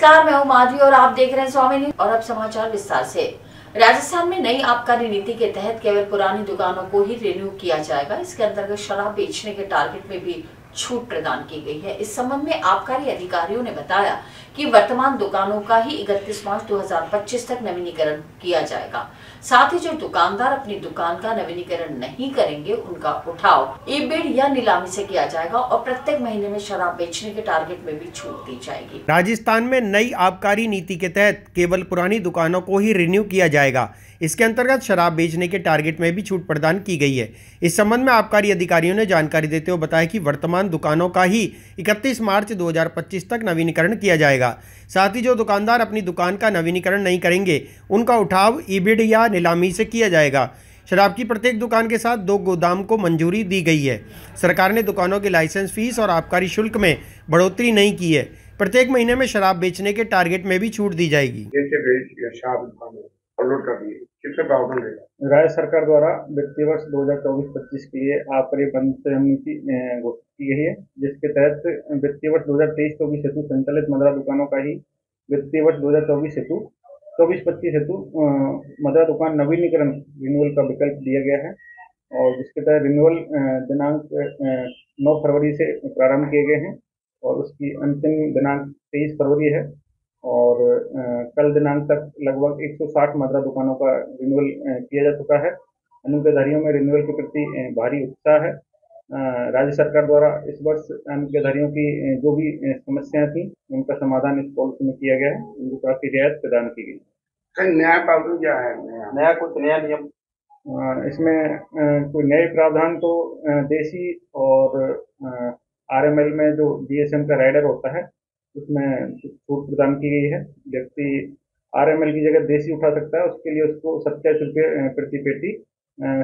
नमस्कार, मैं हूं माधवी और आप देख रहे हैं स्वामी न्यूज। और अब समाचार विस्तार से। राजस्थान में नई आबकारी नीति के तहत केवल पुरानी दुकानों को ही रिन्यू किया जाएगा। इसके अंतर्गत शराब बेचने के टारगेट में भी छूट प्रदान की गई है। इस संबंध में आबकारी अधिकारियों ने बताया कि वर्तमान दुकानों का ही 31 मार्च 2025 तक नवीनीकरण किया जाएगा। साथ ही जो दुकानदार अपनी दुकान का नवीनीकरण नहीं करेंगे उनका उठाव ई-बिड या नीलामी से किया जाएगा और प्रत्येक महीने में शराब बेचने के टारगेट में भी छूट दी जाएगी। राजस्थान में नई आबकारी नीति के तहत केवल पुरानी दुकानों को ही रिन्यू किया जाएगा। इसके अंतर्गत शराब बेचने के टारगेट में भी छूट प्रदान की गई है। इस संबंध में आबकारी अधिकारियों ने जानकारी देते हुए बताया कि वर्तमान दुकानों का ही 31 मार्च 2025 तक नवीनीकरण किया जाएगा। साथ ही जो दुकानदार अपनी दुकान का नवीनीकरण नहीं करेंगे उनका उठाव ई-बिड या नीलामी से किया जाएगा। शराब की प्रत्येक दुकान के साथ 2 गोदाम को मंजूरी दी गई है। सरकार ने दुकानों के लाइसेंस फीस और आबकारी शुल्क में बढ़ोतरी नहीं की है। प्रत्येक महीने में शराब बेचने के टारगेट में भी छूट दी जाएगी। राज्य सरकार द्वारा वित्तीय वर्ष 2024-25 के लिए आबकारी बंद नीति घोषित की गई है, जिसके तहत वित्तीय वर्ष 2023-24 हेतु संचालित मदिरा दुकानों का ही वित्तीय वर्ष 2024 हेतु 24-25 हेतु मदिरा दुकान नवीनीकरण रिन्यूअल का विकल्प दिया गया है। और जिसके तहत रिन्यूअल दिनांक 9 फरवरी से प्रारंभ किए गए हैं और उसकी अंतिम दिनांक 23 फरवरी है। और कल दिनांक तक लगभग 160 मदिरा दुकानों का रिन्यूअल किया जा चुका है। अनुज्ञाधारियों में रिन्यूअल के प्रति भारी उत्साह है। राज्य सरकार द्वारा इस वर्ष अनुज्ञाधारियों की जो भी समस्याएं थी उनका समाधान इस पॉलिसी में किया गया है। उनको काफी रियायत प्रदान की गई। नया प्रावधान क्या है? नया कुछ नया नियम इसमें कोई नए प्रावधान तो देसी और RML में जो GSM का राइडर होता है उसमें छूट प्रदान की गई है। व्यक्ति RML की जगह देसी उठा सकता है, उसके लिए उसको 27 रुपये प्रति पेटी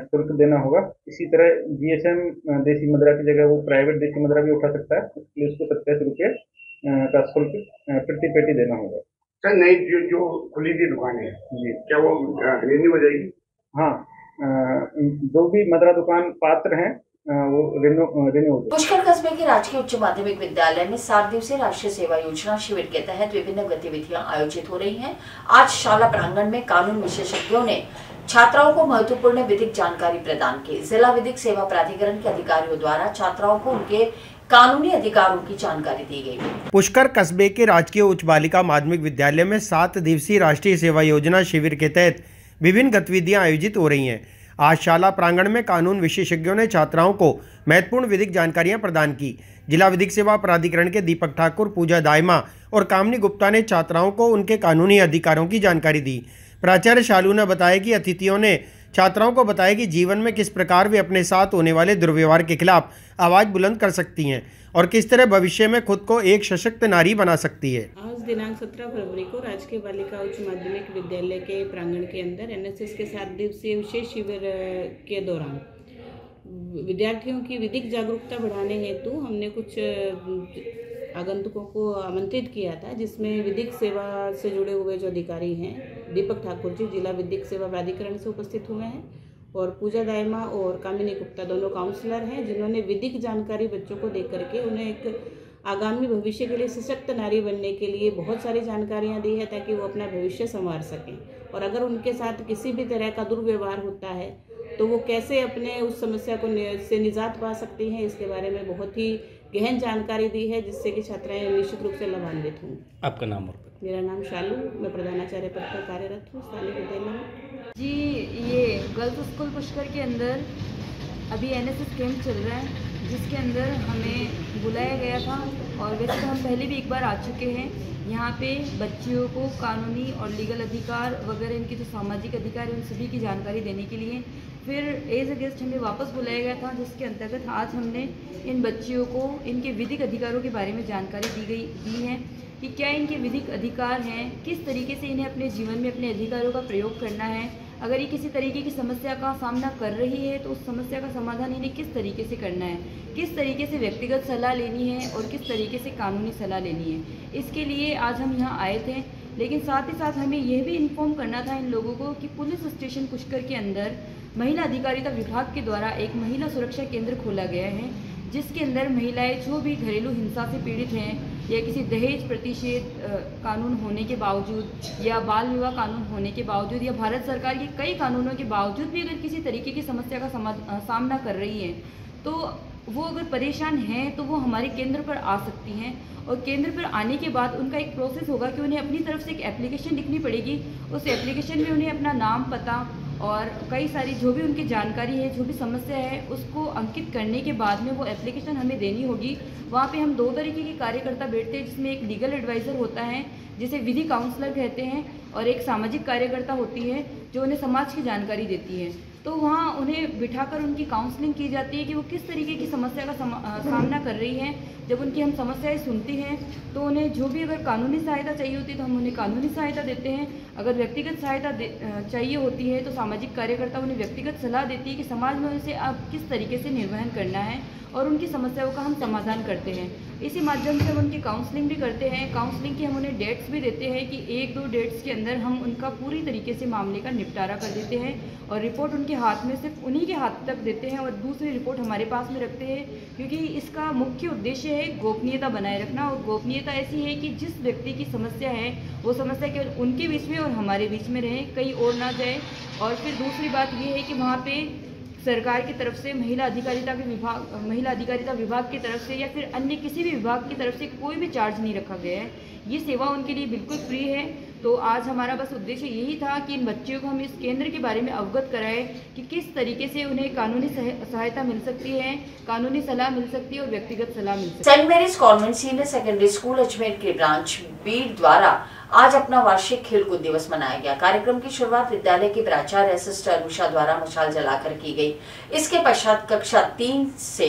शुल्क देना होगा। इसी तरह GSM देसी मदिरा की जगह वो प्राइवेट देसी मदिरा भी उठा सकता है, उसके लिए उसको 27 रुपये का शुल्क प्रति पेटी देना होगा। सर, नई जो खुली थी दुकानें जी, क्या वो रिन्यू हो जाएगी? हाँ, जो भी मदिरा दुकान पात्र हैं वो रिन्यू। पुष्कर कस्बे के राजकीय उच्च माध्यमिक विद्यालय में 7 दिवसीय राष्ट्रीय सेवा योजना शिविर के तहत विभिन्न गतिविधियां आयोजित हो रही हैं। आज शाला प्रांगण में कानून विशेषज्ञों ने छात्राओं को महत्वपूर्ण विधिक जानकारी प्रदान की। जिला विधिक सेवा प्राधिकरण के अधिकारियों द्वारा छात्राओं को उनके कानूनी अधिकारों की जानकारी दी गई। पुष्कर कस्बे के राजकीय उच्च बालिका माध्यमिक विद्यालय में 7 दिवसीय राष्ट्रीय सेवा योजना शिविर के तहत विभिन्न गतिविधियां आयोजित हो रही हैं। आज शाला प्रांगण में कानून विशेषज्ञों ने छात्राओं को महत्वपूर्ण विधिक जानकारियां प्रदान की। जिला विधिक सेवा प्राधिकरण के दीपक ठाकुर, पूजा दायमा और कामनी गुप्ता ने छात्राओं को उनके कानूनी अधिकारों की जानकारी दी। प्राचार्य शालू ने बताया कि अतिथियों ने छात्राओं को बताया कि जीवन में किस प्रकार वे अपने साथ होने वाले दुर्व्यवहार के खिलाफ आवाज़ बुलंद कर सकती हैं और किस तरह भविष्य में खुद को एक सशक्त नारी बना सकती है। आज दिनांक 17 फरवरी को राजकीय बालिका उच्च माध्यमिक विद्यालय के प्रांगण के अंदर NSS के 7 दिवसीय विशेष शिविर के दौरान विद्यार्थियों की विधिक जागरूकता बढ़ाने हेतु हमने कुछ आगंतुकों को आमंत्रित किया था, जिसमें विधिक सेवा से जुड़े हुए जो अधिकारी हैं दीपक ठाकुर जी जिला विधिक सेवा प्राधिकरण से उपस्थित हुए हैं और पूजा दायमा और कामिनी गुप्ता दोनों काउंसलर हैं, जिन्होंने विधिक जानकारी बच्चों को दे करके उन्हें एक आगामी भविष्य के लिए सशक्त नारी बनने के लिए बहुत सारी जानकारियां दी है ताकि वो अपना भविष्य संवार सकें। और अगर उनके साथ किसी भी तरह का दुर्व्यवहार होता है तो वो कैसे अपने उस समस्या को से निजात पा सकती हैं, इसके बारे में बहुत ही गहन जानकारी दी है, जिससे कि छात्राएं निश्चित रूप से लाभान्वित हों। आपका नाम? मेरा नाम शालू, मैं प्रधानाचार्य पद पर कार्यरत हूँ स्थानीय विद्यालय में। जी, ये गर्ल्स स्कूल पुष्कर के अंदर अभी NSS कैंप चल रहा है, जिसके अंदर हमें बुलाया गया था और वैसे तो हम पहले भी एक बार आ चुके हैं। यहाँ पे बच्चियों को कानूनी और लीगल अधिकार वगैरह इनके जो सामाजिक अधिकार हैं उन सभी की जानकारी देने के लिए फिर एज अ गेस्ट हमें वापस बुलाया गया था, जिसके अंतर्गत आज हमने इन बच्चियों को इनके विधिक अधिकारों के बारे में जानकारी दी है कि क्या इनके विधिक अधिकार हैं, किस तरीके से इन्हें अपने जीवन में अपने अधिकारों का प्रयोग करना है। अगर ये किसी तरीके की समस्या का सामना कर रही है तो उस समस्या का समाधान इन्हें किस तरीके से करना है, किस तरीके से व्यक्तिगत सलाह लेनी है और किस तरीके से कानूनी सलाह लेनी है। इसके लिए आज हम यहाँ आए थे, लेकिन साथ ही साथ हमें यह भी इन्फॉर्म करना था इन लोगों को कि पुलिस स्टेशन पुष्कर के अंदर महिला अधिकारिता विभाग के द्वारा एक महिला सुरक्षा केंद्र खोला गया है, जिसके अंदर महिलाएं जो भी घरेलू हिंसा से पीड़ित हैं या किसी दहेज प्रतिषेध कानून होने के बावजूद या बाल विवाह कानून होने के बावजूद या भारत सरकार के कई कानूनों के बावजूद भी अगर किसी तरीके की समस्या का सामना कर रही हैं तो वो अगर परेशान हैं तो वो हमारे केंद्र पर आ सकती हैं। और केंद्र पर आने के बाद उनका एक प्रोसेस होगा कि उन्हें अपनी तरफ से एक एप्लीकेशन लिखनी पड़ेगी। उस एप्लीकेशन में उन्हें अपना नाम, पता और कई सारी जो भी उनकी जानकारी है, जो भी समस्या है, उसको अंकित करने के बाद में वो एप्लीकेशन हमें देनी होगी। वहाँ पे हम 2 तरीके के कार्यकर्ता बैठते हैं, जिसमें एक लीगल एडवाइज़र होता है जिसे विधि काउंसलर कहते हैं, और एक सामाजिक कार्यकर्ता होती है जो उन्हें समाज की जानकारी देती है। तो वहाँ उन्हें बिठाकर उनकी काउंसलिंग की जाती है कि वो किस तरीके की समस्या का सामना कर रही हैं। जब उनकी हम समस्याएं सुनती हैं तो उन्हें जो भी अगर कानूनी सहायता चाहिए होती है तो हम उन्हें कानूनी सहायता देते हैं। अगर व्यक्तिगत सहायता चाहिए होती है तो सामाजिक कार्यकर्ता उन्हें व्यक्तिगत सलाह देती है कि समाज में उसे अब किस तरीके से निर्वहन करना है, और उनकी समस्याओं का हम समाधान करते हैं। इसी माध्यम से हम उनकी काउंसलिंग भी करते हैं। काउंसलिंग की हम उन्हें डेट्स भी देते हैं कि 1-2 डेट्स के अंदर हम उनका पूरी तरीके से मामले का निपटारा कर देते हैं, और रिपोर्ट उनके हाथ में सिर्फ उन्हीं के हाथ तक देते हैं और दूसरी रिपोर्ट हमारे पास में रखते हैं। क्योंकि इसका मुख्य उद्देश्य है गोपनीयता बनाए रखना, और गोपनीयता ऐसी है कि जिस व्यक्ति की समस्या है वो समस्या केवल उनके बीच में और हमारे बीच में रहे, कहीं और ना जाए। और फिर दूसरी बात ये है कि वहाँ पे सरकार की तरफ से महिला अधिकारिता विभाग की तरफ से या फिर अन्य किसी भी विभाग की तरफ से कोई भी चार्ज नहीं रखा गया है। ये सेवा उनके लिए बिल्कुल फ्री है। तो आज हमारा बस उद्देश्य यही था कि इन बच्चियों को हम इस केंद्र के बारे में अवगत कराएं कि किस तरीके से उन्हें कानूनी सहायता मिल सकती है, कानूनी सलाह मिल सकती है और व्यक्तिगत सलाह मिल सकती है। Saint Mary's convent senior secondary school Ajmer के ब्रांच बीर द्वारा आज अपना वार्षिक खेलकूद दिवस मनाया गया। कार्यक्रम की शुरुआत विद्यालय की प्राचार्य सिस्टर अनुषा द्वारा मशाल जलाकर की गई। इसके पश्चात कक्षा 3 से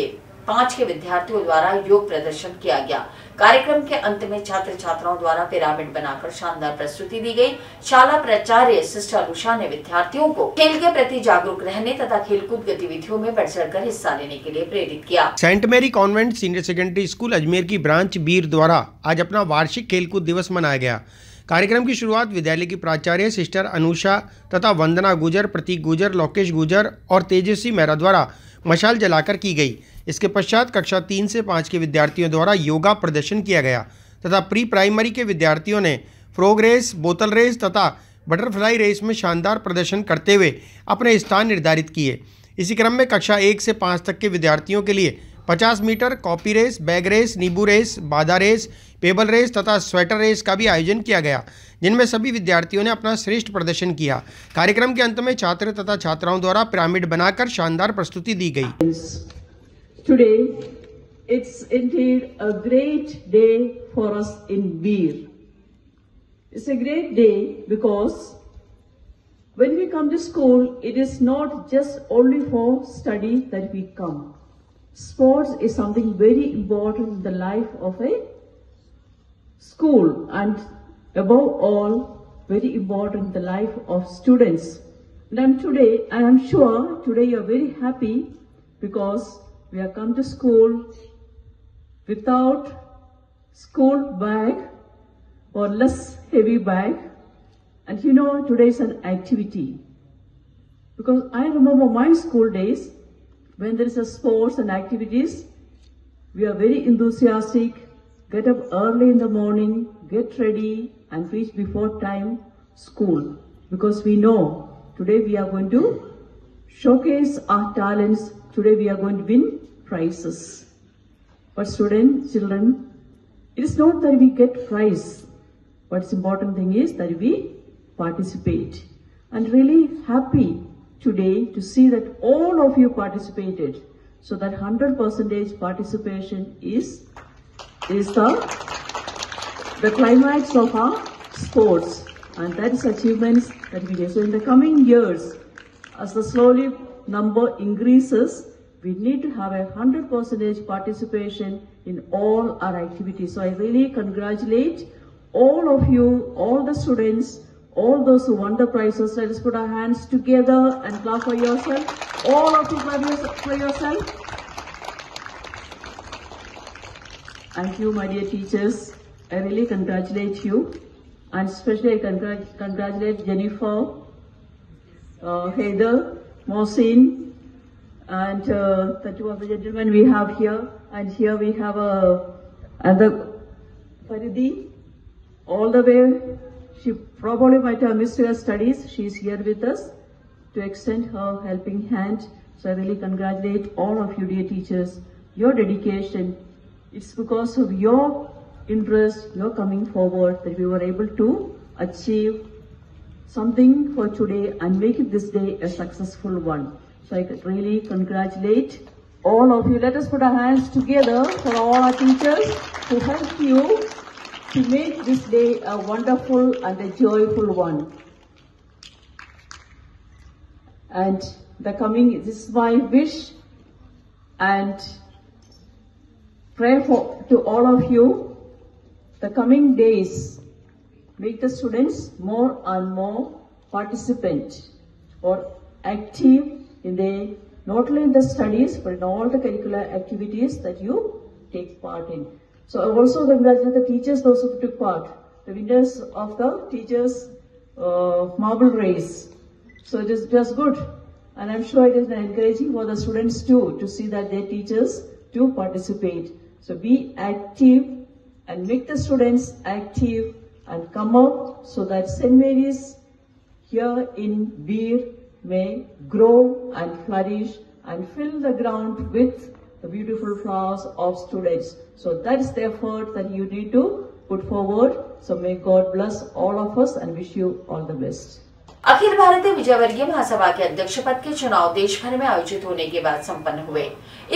5 के विद्यार्थियों द्वारा योग प्रदर्शन किया गया। कार्यक्रम के अंत में छात्र छात्राओं द्वारा पिरामिड बनाकर शानदार प्रस्तुति दी गई। शाला प्राचार्य सिस्टर अनुषा ने विद्यार्थियों को खेल के प्रति जागरूक रहने तथा खेलकूद गतिविधियों में बढ़ चढ़कर हिस्सा लेने के लिए प्रेरित किया। सेंट मेरी convent senior secondary school Ajmer की ब्रांच बीर द्वारा आज अपना वार्षिक खेलकूद दिवस मनाया गया। कार्यक्रम की शुरुआत विद्यालय की प्राचार्य सिस्टर अनुषा तथा वंदना गुजर, प्रतीक गुजर, लोकेश गुजर और तेजस्वी मेहरा द्वारा मशाल जलाकर की गई। इसके पश्चात कक्षा 3 से 5 के विद्यार्थियों द्वारा योगा प्रदर्शन किया गया तथा प्री प्राइमरी के विद्यार्थियों ने फ्रॉग रेस, बोतल रेस तथा बटरफ्लाई रेस में शानदार प्रदर्शन करते हुए अपने स्थान निर्धारित किए। इसी क्रम में कक्षा 1 से 5 तक के विद्यार्थियों के लिए 50 metre copy race, bag race, नींबू रेस, बाधा रेस, पेबल रेस तथा स्वेटर रेस का भी आयोजन किया गया, जिनमें सभी विद्यार्थियों ने अपना श्रेष्ठ प्रदर्शन किया। कार्यक्रम के अंत में छात्र तथा छात्राओं द्वारा पिरामिड बनाकर शानदार प्रस्तुति दी गई। Today, it's indeed a great day for us in Beer. It's a great day because when we come to school, it is not just only for study that we come. Sports is something very important in the life of a school, and above all, very important in the life of students. And I am sure today you are very happy because we have come to school without school bag or less heavy bag. And you know, today is an activity. Because I remember my school days, when there is a sports and activities, we are very enthusiastic, get up early in the morning, get ready and reach before time school. Because we know today we are going to showcase our talents. Today we are going to win prizes. But children, it is not that we get prize. What's important thing is that we participate. And really happy today to see that all of you participated. So that 100% participation is the climax of our sports. And that is achievements that we get. So in the coming years, as the slowly number increases, we need to have 100% participation in all our activities. So I really congratulate all of you, all the students, all those who won the prizes. Let us put our hands together and clap for yourself. All of you clap for yourself. Thank you, my dear teachers. I really congratulate you. And especially I congratulate Jennifer, Heather, Mohsin, and the two of the gentlemen we have here. And here we have another Faridi, all the way. She probably might have missed her studies. She is here with us to extend her helping hand. So I really congratulate all of you, dear teachers, your dedication. It's because of your interest, your coming forward, that we were able to achieve something for today and make it this day a successful one. So I really congratulate all of you. Let us put our hands together for all our teachers who helped you to make this day a wonderful and a joyful one. And this is my wish and prayer to all of you. The coming days, make the students more and more participant or active not only in the studies, but in all the curricular activities that you take part in. So I also congratulate the teachers, those who took part, the winners of the teachers' marble race. So it is just good, and I'm sure it is encouraging for the students too, to see that their teachers do participate. So be active and make the students active and come up so that St. Mary's here in Veer may grow and flourish and fill the ground with the beautiful flowers of students. So that is the effort that you need to put forward. So may God bless all of us and wish you all the best. Akhil Bharatiya Vijayvargiya महासभा के अध्यक्ष पद के चुनाव देश भर में आयोजित होने के बाद संपन्न हुए।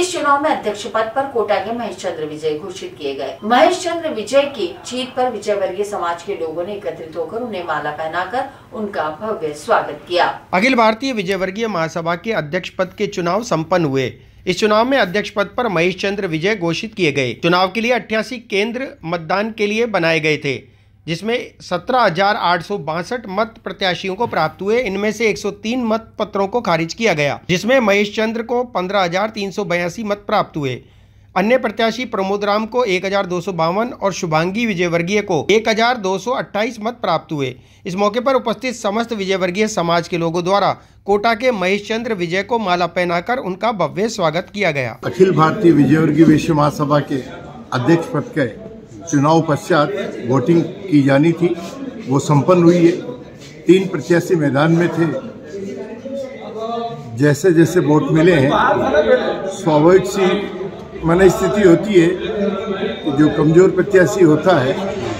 इस चुनाव में अध्यक्ष पद पर कोटा के महेश चंद्र विजय घोषित किए गए। महेश चंद्र विजय की जीत पर विजयवर्गीय समाज के लोगों ने एकत्रित होकर उन्हें माला पहनाकर उनका भव्य स्वागत किया। अखिल भारतीय विजयवर्गीय महासभा के अध्यक्ष पद के चुनाव संपन्न हुए। इस चुनाव में अध्यक्ष पद पर महेश चंद्र विजय घोषित किए गए। चुनाव के लिए 88 केंद्र मतदान के लिए बनाए गए थे, जिसमें 17,862 मत प्रत्याशियों को प्राप्त हुए। इनमें से 103 मत पत्रों को खारिज किया गया, जिसमें महेश चंद्र को 15,382 मत प्राप्त हुए। अन्य प्रत्याशी प्रमोद राम को 1,252 और शुभांगी विजयवर्गीय को 1,228 मत प्राप्त हुए। इस मौके पर उपस्थित समस्त विजयवर्गीय समाज के लोगों द्वारा कोटा के महेश चंद्र विजय को माला पहनाकर उनका भव्य स्वागत किया गया। अखिल भारतीय विजयवर्गीय वैश्य महासभा के अध्यक्ष पद के चुनाव पश्चात वोटिंग की जानी थी, वो संपन्न हुई है। 3 प्रत्याशी मैदान में थे। जैसे जैसे वोट मिले हैं, स्वाभाविक सी मन स्थिति होती है कि जो कमजोर प्रत्याशी होता है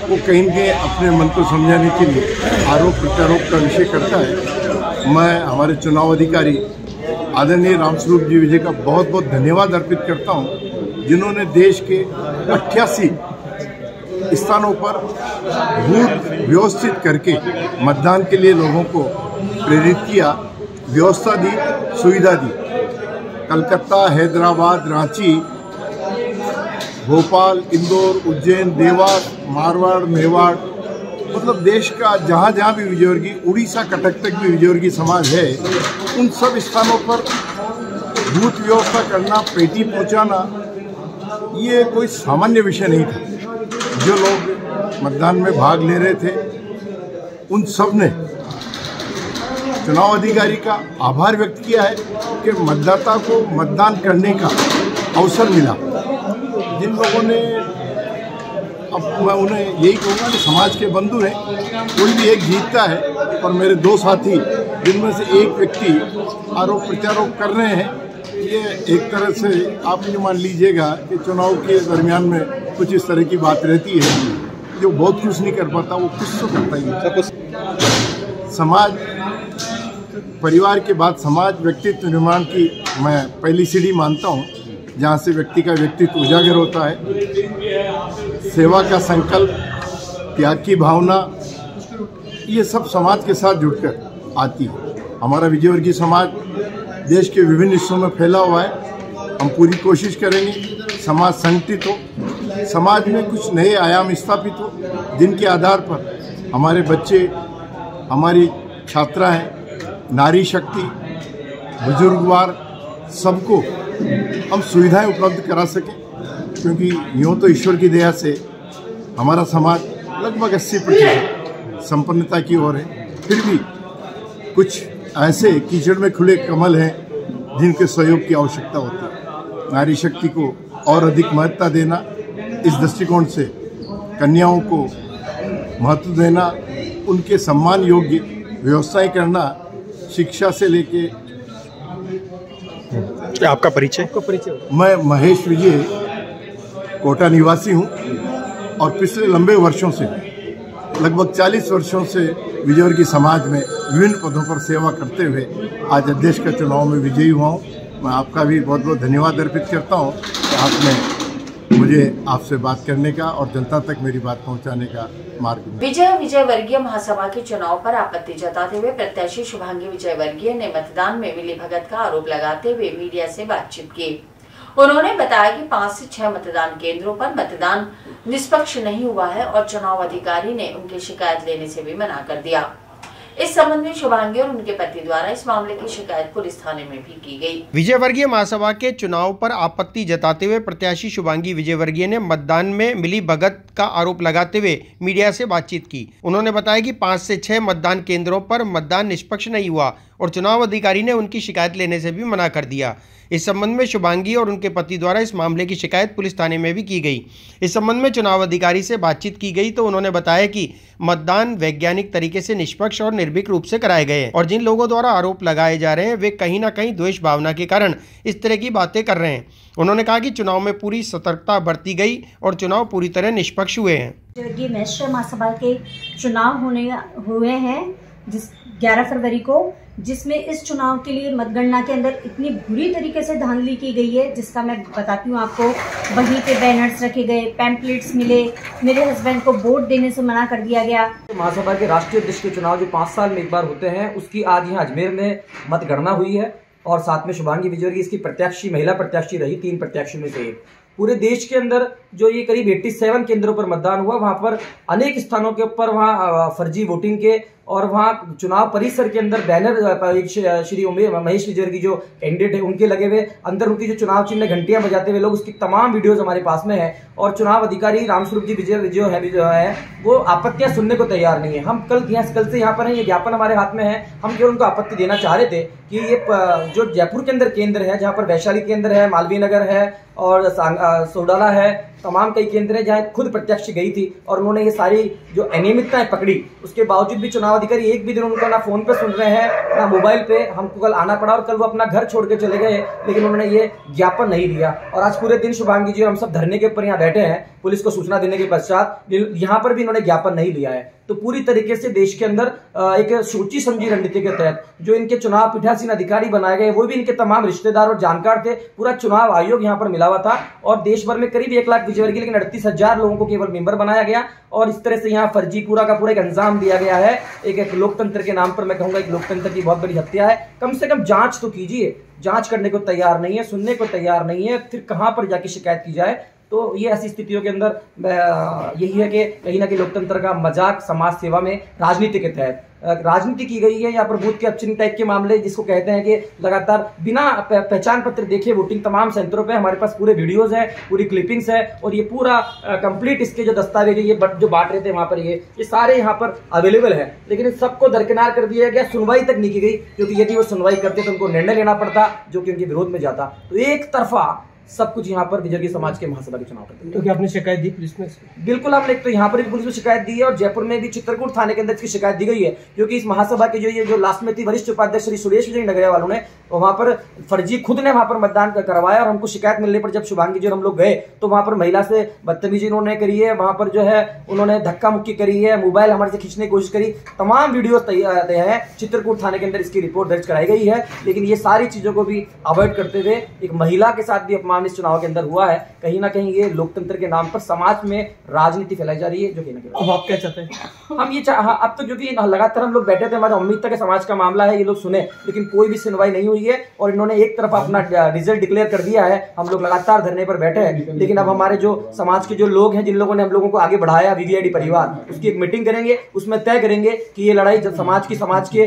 वो कहीं न कहीं अपने मन को समझाने के लिए आरोप प्रत्यारोप का विषय करता है। मैं हमारे चुनाव अधिकारी आदरणीय रामस्वरूप जी विजय का बहुत बहुत धन्यवाद अर्पित करता हूँ, जिन्होंने देश के 88 स्थानों पर बूथ व्यवस्थित करके मतदान के लिए लोगों को प्रेरित किया, व्यवस्था दी, सुविधा दी। कलकत्ता, हैदराबाद, रांची, भोपाल, इंदौर, उज्जैन, देवास, मारवाड़, मेवाड़, मतलब देश का जहाँ जहाँ भी विजयवर्गीय, उड़ीसा, कटक तक भी विजयवर्गीय समाज है, उन सब स्थानों पर बूथ व्यवस्था करना, पेटी पहुँचाना, ये कोई सामान्य विषय नहीं था। जो लोग मतदान में भाग ले रहे थे, उन सब ने चुनाव अधिकारी का आभार व्यक्त किया है कि मतदाता को मतदान करने का अवसर मिला। जिन लोगों ने, अब मैं उन्हें यही कहूँगा कि समाज के बंधु हैं, कोई भी एक जीतता है, और मेरे 2 साथी जिनमें से एक व्यक्ति आरोप प्रत्यारोप कर रहे हैं, ये एक तरह से आप ये मान लीजिएगा कि चुनाव के दरमियान में कुछ इस तरह की बात रहती है, जो बहुत कुछ नहीं कर पाता वो कुछ तो करता ही है। समाज, परिवार के बाद समाज व्यक्तित्व निर्माण की मैं पहली सीढ़ी मानता हूँ, जहाँ से व्यक्ति का व्यक्तित्व उजागर होता है। सेवा का संकल्प, त्याग की भावना, ये सब समाज के साथ जुड़कर आती है। हमारा विजयवर्गीय समाज देश के विभिन्न हिस्सों में फैला हुआ है। हम पूरी कोशिश करेंगे समाज संगठित हो, समाज में कुछ नए आयाम स्थापित हो, जिनके आधार पर हमारे बच्चे, हमारी छात्राएं, नारी शक्ति, बुजुर्गवार, सबको हम सुविधाएं उपलब्ध करा सकें। क्योंकि यूँ तो ईश्वर की दया से हमारा समाज लगभग 80% संपन्नता की ओर है, फिर भी कुछ ऐसे कीचड़ में खुले कमल हैं जिनके सहयोग की आवश्यकता होती है। नारी शक्ति को और अधिक महत्ता देना, इस दृष्टिकोण से कन्याओं को महत्व देना, उनके सम्मान योग्य व्यवस्थाएं करना, शिक्षा से लेके। आपका परिचय? मैं महेश विजय कोटा निवासी हूं और पिछले लंबे वर्षों से, लगभग 40 वर्षों से विजयवर्गीय समाज में विभिन्न पदों पर सेवा करते हुए आज अध्यक्ष का चुनाव में विजयी हुआ हूँ। मैं आपका भी बहुत बहुत धन्यवाद अर्पित करता हूँ कि आपने मुझे आपसे बात करने का और जनता तक मेरी बात पहुँचाने का मार्ग दिया। विजयवर्गीय महासभा के चुनाव पर आपत्ति जताते हुए प्रत्याशी शुभांगी विजयवर्गीय ने मतदान में मिलीभगत का आरोप लगाते हुए मीडिया से बातचीत की। उन्होंने बताया कि 5 से 6 मतदान केंद्रों पर मतदान निष्पक्ष नहीं हुआ है और चुनाव अधिकारी ने उनकी शिकायत लेने से भी मना कर दिया। इस संबंध में शुभांगी और उनके पति द्वारा इस मामले की शिकायत पुलिस थाने में भी की गई। विजयवर्गीय महासभा के चुनाव पर आपत्ति जताते हुए प्रत्याशी शुभांगी विजयवर्गीय ने मतदान में मिलीभगत का आरोप लगाते हुए मीडिया से बातचीत की। उन्होंने बताया कि 5 से 6 मतदान केंद्रों पर मतदान निष्पक्ष नहीं हुआ और चुनाव अधिकारी ने उनकी शिकायत लेने से भी मना कर दिया। इस संबंध में शुभांगी और उनके पति द्वारा इस मामले की शिकायत पुलिस थाने में भी की गई। इस संबंध में चुनाव अधिकारी से बातचीत की गई तो उन्होंने बताया कि मतदान वैज्ञानिक तरीके से निष्पक्ष और निर्भीक रूप से कराए गए और जिन लोगों द्वारा आरोप लगाए जा रहे हैं वे कहीं ना कहीं द्वेष भावना के कारण इस तरह की बातें कर रहे हैं। उन्होंने कहा कि चुनाव में पूरी सतर्कता बरती गई और चुनाव पूरी तरह निष्पक्ष हुए हैं। महेश्वर महासभा के चुनाव हुए हैं 11 फरवरी को, जिसमें इस चुनाव के लिए मतगणना के अंदर इतनी बुरी तरीके से धांधली की गई है, जिसका मैं बताती हूँ आपको। वहीं पे बैनर्स रखे गए, पैम्पलेट्स मिले, मेरे हस्बैंड को वोट देने से मना कर दिया गया। महासभा के राष्ट्रीय अध्यक्ष के चुनाव जो 5 साल में एक बार होते हैं, उसकी आज यहाँ अजमेर में मतगणना हुई है और साथ में शुभांगी विजयवर्गीय इसकी प्रत्याशी, महिला प्रत्याशी रही 3 प्रत्याशियों में से एक। पूरे देश के अंदर जो ये करीब 87 केंद्रों पर मतदान हुआ, वहां पर अनेक स्थानों के ऊपर वहां फर्जी वोटिंग के और वहां चुनाव परिसर के अंदर बैनर श्री महेश विजयवर्गीय जो कैंडिडेट है उनके लगे हुए, अंदर उनकी जो चुनाव चिन्ह घंटियां बजाते हुए लोग, उसकी तमाम वीडियोस हमारे पास में है। और चुनाव अधिकारी रामस्वरूप जी विजय है वो आपत्तियां सुनने को तैयार नहीं है। हम कल से यहाँ पर है, ये ज्ञापन हमारे हाथ में है। हम केवल उनको आपत्ति देना चाह रहे थे कि ये जो जयपुर के अंदर केंद्र है, जहाँ पर वैशाली केंद्र है, मालवीय नगर है और सोडाला है, तमाम कई केंद्र है जहाँ खुद प्रत्यक्ष गई थी और उन्होंने ये सारी जो अनियमितताएं पकड़ी, उसके बावजूद भी चुनाव अधिकारी एक भी दिन उनका ना फोन पे सुन रहे हैं ना मोबाइल पे। हमको कल आना पड़ा और कल वो अपना घर छोड़ के चले गए, लेकिन उन्होंने ये ज्ञापन नहीं दिया। और आज पूरे दिन शुभांगी जी हम सब धरने के ऊपर यहाँ बैठे हैं पुलिस को सूचना देने के पश्चात, यहाँ पर भी इन्होंने ज्ञापन नहीं लिया है। तो पूरी तरीके से देश के अंदर एक सोची समझी रणनीति के तहत जो इनके चुनाव पीठासीन अधिकारी बनाए गए, वो भी इनके तमाम रिश्तेदार और जानकार थे। पूरा चुनाव आयोग यहाँ पर मिला हुआ था और देश भर में करीब 1 लाख विजयवर्गीय, लेकिन 38,000 लोगों को केवल मेंबर बनाया गया और इस तरह से यहाँ फर्जी पूरा का पूरा एक अंजाम दिया गया है। एक लोकतंत्र के नाम पर मैं कहूंगा एक लोकतंत्र की बहुत बड़ी हत्या है। कम से कम जांच तो कीजिए, जांच करने को तैयार नहीं है, सुनने को तैयार नहीं है, फिर कहां पर जाके शिकायत की जाए। तो ये ऐसी स्थितियों के अंदर यही है कि कहीं ना कहीं लोकतंत्र का मजाक समाज सेवा में राजनीति के तहत राजनीति की गई है। यहाँ पर बूथ कैप्चरिंग टाइप के मामले जिसको कहते हैं कि लगातार बिना पहचान पत्र देखे वोटिंग तमाम सेंटरों पे, हमारे पास पूरे वीडियोस है, पूरी क्लिपिंग्स है और ये पूरा कंप्लीट इसके जो दस्तावेज ये जो बांट रहे थे वहां पर ये सारे यहाँ पर अवेलेबल है। लेकिन सबको दरकिनार कर दिया गया, सुनवाई तक नहीं की गई, क्योंकि यदि वो सुनवाई करते तो उनको निर्णय लेना पड़ता जो कि उनके विरोध में जाता। तो एक तरफा सब कुछ यहाँ पर विजयवर्गीय समाज के महासभा के चुनाव करते हैं। तो क्या आपने शिकायत दी पुलिस में? बिल्कुल, हमने तो यहाँ पर भी पुलिस में शिकायत दी है और जयपुर में भी चित्रकूट थाने के अंदर इसकी शिकायत दी गई है, क्योंकि इस महासभा के जो लास्ट में थी वरिष्ठ उपाध्यक्ष श्री सुरेश विजय नगरिया वालों ने वहां पर फर्जी खुद ने वहां पर मतदान करवाया और हमको शिकायत मिलने पर जब शुभांगी जी और हम लोग गए तो वहां पर महिला से बदतमीजी उन्होंने करी है, वहां पर जो है उन्होंने धक्का मुक्की करी है, मोबाइल हमारे से खींचने की कोशिश करी। तमाम वीडियो है, चित्रकूट थाने के अंदर इसकी रिपोर्ट दर्ज कराई गई है। लेकिन ये सारी चीजों को भी अवॉइड करते हुए एक महिला के साथ भी अपमान इस चुनाव के अंदर हुआ है। कहीं ना कहीं ये लोकतंत्र के नाम पर समाज में राजनीति फैलाई जा रही है, जो कहीं ना कहीं। अब आप क्या चाहते हैं? हम ये अब तो जो कि लगातार हम लोग बैठे थे, हमारे उम्मीद था कि समाज का मामला है, ये लोग सुने, लेकिन कोई भी सुनवाई नहीं हुई है और इन्होंने एक तरफ अपना रिजल्ट डिक्लेयर कर दिया है। हम लोग लगातार धरने पर बैठे हैं, लेकिन अब हमारे जो समाज के जो लोग हैं, जिन लोगों ने हम लोगों को आगे बढ़ाया, वीवीआईडी परिवार, उसकी एक मीटिंग करेंगे, उसमें तय करेंगे कि ये लड़ाई जब समाज के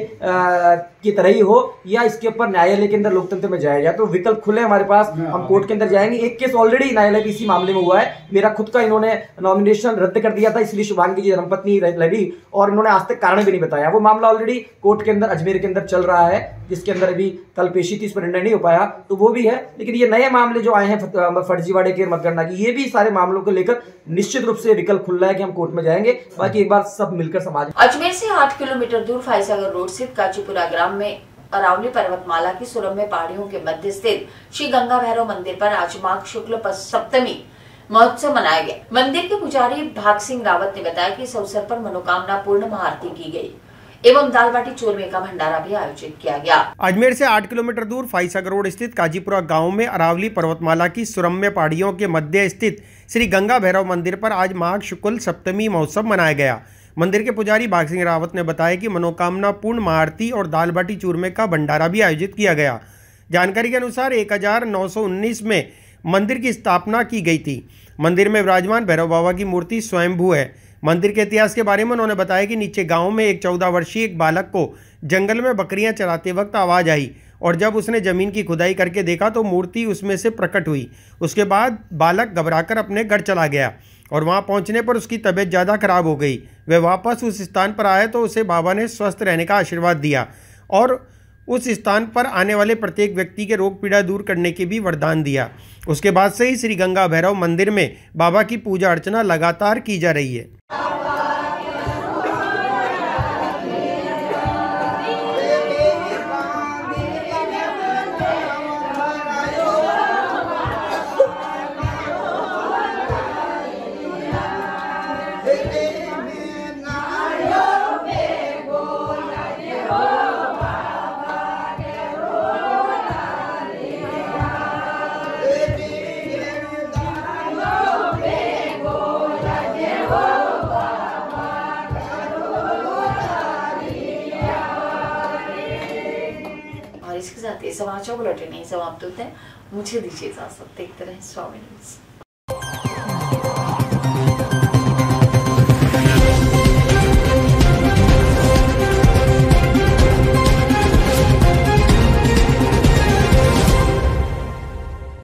की तरह ही हो या इसके ऊपर न्यायालय के अंदर लोकतंत्र में जाया जाए। तो विकल्प खुले हमारे पास, हम कोर्ट के अंदर जाएंगे। एक केस ऑलरेडी न्यायालय में इसी मामले में हुआ है, मेरा खुद का इन्होंने नॉमिनेशन रद्द कर दिया था, इसलिए शुभांगी जी धर्मपत्नी लड़ी और इन्होंने आज तक कारण भी नहीं बताया। वो मामला ऑलरेडी कोर्ट के अंदर अजमेर के अंदर चल रहा है, जिसके अंदर अभी कल पेशी थी, इस पर निर्णय नहीं हो पाया, तो वो भी है। लेकिन ये नए मामले जो आए हैं फर्जीवाड़े के, मतगणना की, ये भी सारे मामलों को लेकर निश्चित रूप से विकल्प खुल रहा है कि हम कोर्ट में जाएंगे। बाकी एक बार सब मिलकर समाज। अजमेर से 8 किलोमीटर दूर फाइसागर रोड स्थित काजीपुरा ग्राम में अरावली पर्वतमाला की सुरम्य पहाड़ियों के मध्य स्थित श्री गंगा भैरव मंदिर पर आज माघ शुक्ल सप्तमी महोत्सव मनाया गया। मंदिर के पुजारी भाग सिंह रावत ने बताया कि इस अवसर पर मनोकामना पूर्ण महाआरती की गई एवं दाल बाटी चूरमे का भंडारा भी आयोजित किया गया। अजमेर से 8 किलोमीटर दूर फाइसागर रोड स्थित काजीपुरा गांव में अरावली पर्वतमाला की सुरम्य पहाड़ियों के मध्य स्थित श्री गंगा भैरव मंदिर पर आज माघ शुक्ल सप्तमी महोत्सव मनाया गया। मंदिर के पुजारी भाग सिंह रावत ने बताया कि मनोकामना पूर्ण महाआरती और दाल बाटी चूरमे का भंडारा भी आयोजित किया गया। जानकारी के अनुसार 1919 में मंदिर की स्थापना की गई थी। मंदिर में विराजमान भैरव बाबा की मूर्ति स्वयंभू है। मंदिर के इतिहास के बारे में उन्होंने बताया कि नीचे गांव में एक 14 वर्षीय एक बालक को जंगल में बकरियां चराते वक्त आवाज़ आई और जब उसने ज़मीन की खुदाई करके देखा तो मूर्ति उसमें से प्रकट हुई। उसके बाद बालक घबराकर अपने घर चला गया और वहां पहुंचने पर उसकी तबीयत ज़्यादा खराब हो गई। वह वापस उस स्थान पर आया तो उसे बाबा ने स्वस्थ रहने का आशीर्वाद दिया और उस स्थान पर आने वाले प्रत्येक व्यक्ति के रोग पीड़ा दूर करने के भी वरदान दिया। उसके बाद से ही श्री गंगा भैरव मंदिर में बाबा की पूजा अर्चना लगातार की जा रही है। इसके साथ ये समाचार बुलेटिन नहीं समाप्त होते हैं। मुझे दीजिए इजाजत, देखते रहें स्वामी न्यूज़।